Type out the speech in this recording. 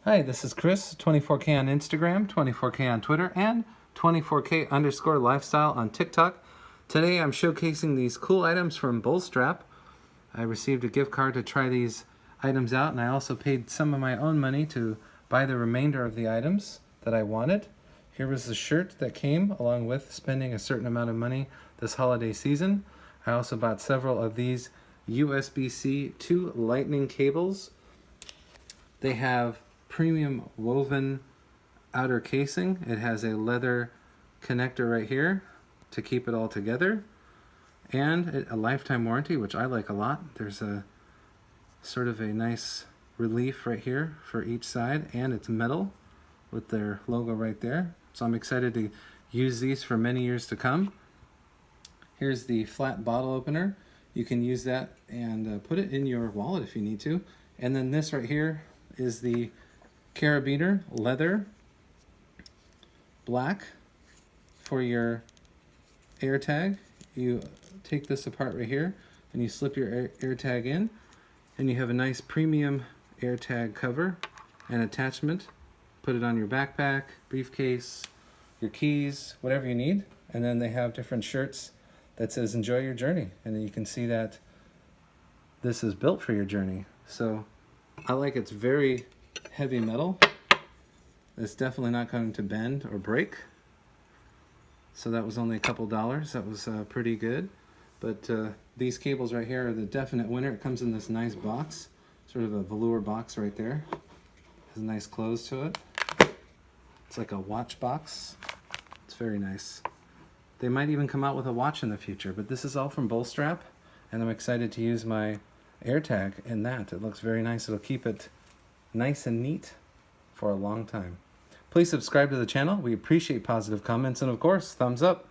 Hi, this is Chris, 24K on Instagram, 24K on Twitter, and 24K_lifestyle on TikTok. Today I'm showcasing these cool items from Bullstrap. I received a gift card to try these items out, and I also paid some of my own money to buy the remainder of the items that I wanted. Here was the shirt that came along with spending a certain amount of money this holiday season. I also bought several of these USB-C 2 lightning cables. They have premium woven outer casing. It has a leather connector right here to keep it all together, and a lifetime warranty, which I like a lot. There's a sort of a nice relief right here for each side, and it's metal with their logo right there. So I'm excited to use these for many years to come. Here's the flat bottle opener. You can use that and put it in your wallet if you need to. And then this right here is the carabiner, leather, black for your AirTag. You take this apart right here and you slip your AirTag in, and you have a nice premium AirTag cover and attachment. Put it on your backpack, briefcase, your keys, whatever you need. And then they have different shirts that says enjoy your journey, and then you can see that this is built for your journey. So I like it's very heavy metal. It's definitely not going to bend or break. So that was only a couple dollars. That was pretty good. But these cables right here are the definite winner. It comes in this nice box, sort of a velour box right there. Has a nice close to it. It's like a watch box. It's very nice. They might even come out with a watch in the future, but this is all from Bullstrap, and I'm excited to use my AirTag in that. It looks very nice. It'll keep it nice and neat for a long time. Please subscribe to the channel. We appreciate positive comments, and of course, thumbs up.